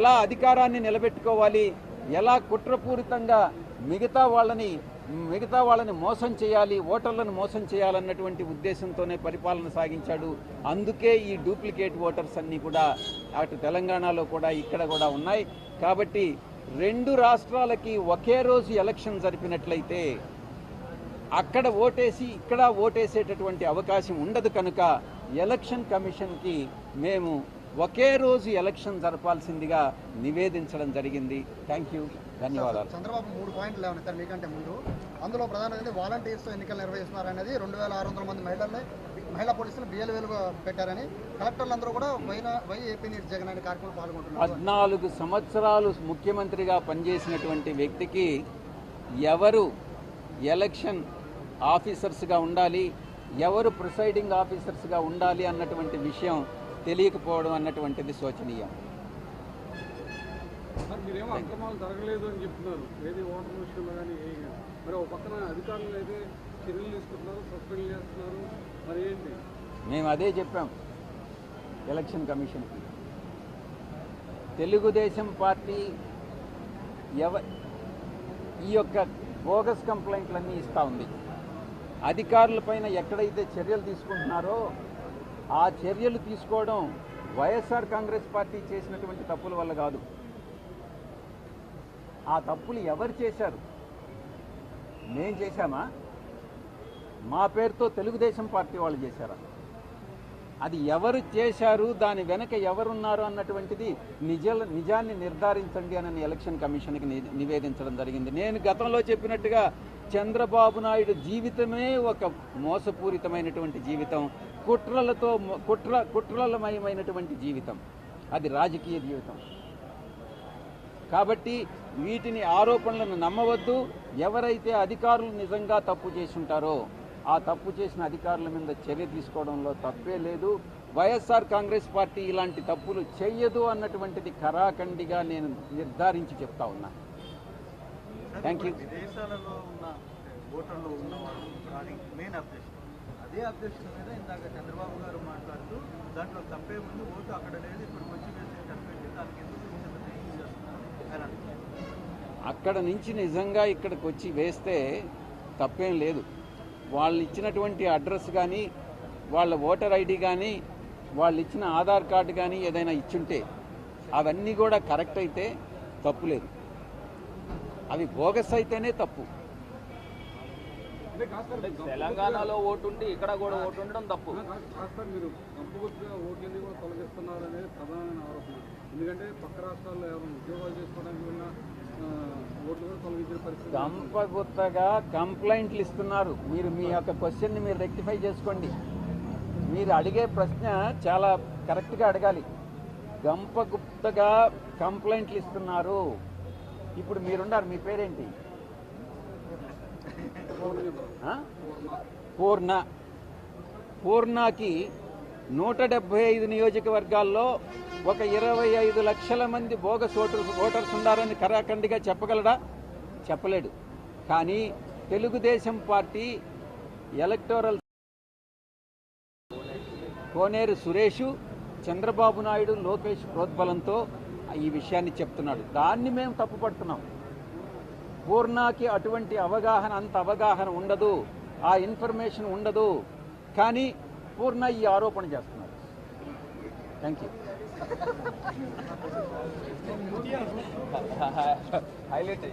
ఎలా అధికారాన్ని నిలబెట్టుకోవాలి, ఎలా కుట్రపూరితంగా మిగతా వాళ్ళని మోసం చేయాలి, ఓటర్లను మోసం చేయాలన్నటువంటి ఉద్దేశంతోనే పరిపాలన సాగించాడు. అందుకే ఈ డూప్లికేట్ ఓటర్స్ అన్నీ కూడా అటు తెలంగాణలో కూడా ఇక్కడ కూడా ఉన్నాయి. కాబట్టి రెండు రాష్ట్రాలకి ఒకే రోజు ఎలక్షన్ జరిపినట్లయితే అక్కడ ఓటేసి ఇక్కడ ఓటేసేటటువంటి అవకాశం ఉండదు. కనుక ఎలక్షన్ కమిషన్కి మేము ఒకే రోజు ఎలక్షన్ జరపాల్సిందిగా నివేదించడం జరిగింది. థ్యాంక్ యూ, ధన్యవాదాలు. చంద్రబాబు 3 పాయింట్లు లేవనెత్తారు మీకంటే ముందు. అందులో ప్రధానంగా వాలంటీర్స్తో ఎన్నికలు నిర్వహిస్తున్నారనేది, 2600 మంది మహిళా పోలీసులు బిఎల్ఏలుగా పెట్టారని, కలెక్టర్లందరూ కూడా వై ఏపీ నీడ్స్ జగన్ అనే కార్యక్రమంలో పాల్గొంటున్నారు. 14 సంవత్సరాలు ముఖ్యమంత్రిగా పనిచేసినటువంటి వ్యక్తికి ఎవరు ఎలక్షన్ ఆఫీసర్స్గా ఉండాలి, ఎవరు ప్రిసైడింగ్ ఆఫీసర్స్గా ఉండాలి అన్నటువంటి విషయం తెలియకపోవడం అన్నటువంటిది శోచనీయం. మీరేమో అక్రమాలు జరగలేదు అని చెప్తున్నారు, ఏది ఓటర్ విషయంలో కానీ. మరి ఒక పక్కన అధికారులు అయితే చర్యలు తీసుకుంటున్నారు, సస్పెండ్ చేస్తున్నారు, మరి ఏంటి? మేము అదే చెప్పాం ఎలక్షన్ కమిషన్కి. తెలుగుదేశం పార్టీ ఈ యొక్క బోగస్ కంప్లైంట్లన్నీ ఇస్తూ ఉంది. అధికారులపైన ఎక్కడైతే చర్యలు తీసుకుంటున్నారో ఆ చర్యలు తీసుకోవడం వైఎస్ఆర్ కాంగ్రెస్ పార్టీ చేసినటువంటి తప్పుల వల్ల కాదు. ఆ తప్పులు ఎవరు చేశారు? మేం చేశామా? మా పేరుతో తెలుగుదేశం పార్టీ వాళ్ళు చేశారా? అది ఎవరు చేశారు, దాని వెనక ఎవరున్నారు అన్నటువంటిది నిజాన్ని నిర్ధారించండి అని ఎలక్షన్ కమిషన్కి నివేదించడం జరిగింది. నేను గతంలో చెప్పినట్టుగా చంద్రబాబు నాయుడు జీవితమే ఒక మోసపూరితమైనటువంటి జీవితం, కుట్రలమయమైనటువంటి జీవితం, అది రాజకీయ జీవితం. కాబట్టి వీటిని ఆరోపణలను నమ్మవద్దు. ఎవరైతే అధికారులు నిజంగా తప్పు చేసి ఉంటారో ఆ తప్పు చేసిన అధికారుల మీద చర్య తీసుకోవడంలో తప్పే లేదు. వైఎస్ఆర్ కాంగ్రెస్ పార్టీ ఇలాంటి తప్పులు చెయ్యదు అన్నటువంటిది ఖరాఖండిగా నేను నిర్ధారించి చెప్తా ఉన్నా. Thank you. విదేశాలలో ఉన్న ఓటర్లు ఉన్నవారు మెయిన్ అబ్జెక్షన్, అదే అబ్జెక్షన్ మీద ఇందాక చంద్రబాబు గారు మాట్లాడుతూ దాంట్లో తప్పే ముందు ఓటు అక్కడ లేదు, ఇక్కడికి వచ్చి వేసే కనిపెట్టి దానికి ఎందుకు చేస్తున్నారు. అక్కడ నుంచి నిజంగా ఇక్కడికి వచ్చి వేస్తే తప్పేం లేదు. వాళ్ళు ఇచ్చినటువంటి అడ్రస్ కానీ, వాళ్ళ ఓటర్ ఐడి కానీ, వాళ్ళు ఇచ్చిన ఆధార్ కార్డు కానీ ఏదైనా ఇచ్చుంటే అవన్నీ కూడా కరెక్ట్ అయితే తప్పు లేదు. అవి బోగస్ అయితేనే తప్పు. తెలంగాణలో ఓటుండి ఇక్కడ కూడా ఓటు ఉండడం తప్పు. మీరు కంపగుర్తిగా ఓట్లన్నీ కూడా తొలగిస్తున్నారు అనేది ప్రధానమైన ఆరోపణ. ఎందుకంటే పక్క రాష్ట్రాల్లో ఎవరైనా ఉద్యోగాలు చేసుకోవడానికి ఉన్న ఓట్లు కూడా తొలగించిన పరిస్థితి. గంపగుత్తగా కంప్లైంట్లు ఇస్తున్నారు. మీరు మీ యొక్క క్వశ్చన్ని మీరు రెక్టిఫై చేసుకోండి. మీరు అడిగే ప్రశ్న చాలా కరెక్ట్గా అడగాలి. గంపగుప్తగా కంప్లైంట్లు ఇస్తున్నారు. ఇప్పుడు మీరున్నారు, మీ పేరేంటి? పూర్ణకి 175 నియోజకవర్గాల్లో ఒక 25 లక్షల మంది బోగస్ ఓటర్స్ ఉన్నారని కరాఖండిగా చెప్పగలడా? చెప్పలేడు. కానీ తెలుగుదేశం పార్టీ ఎలక్టోరల్ కోనేరు సురేష్, చంద్రబాబు నాయుడు, లోకేష్ ప్రోద్బలంతో ఈ విషయాన్ని చెప్తున్నాడు. దాన్ని మేము తప్పుపడుతున్నాం. పూర్ణకి అటువంటి అంత అవగాహన ఉండదు, ఆ ఇన్ఫర్మేషన్ ఉండదు. కానీ పూర్ణ ఈ ఆరోపణ చేస్తున్నారు. Thank you. హైలైట్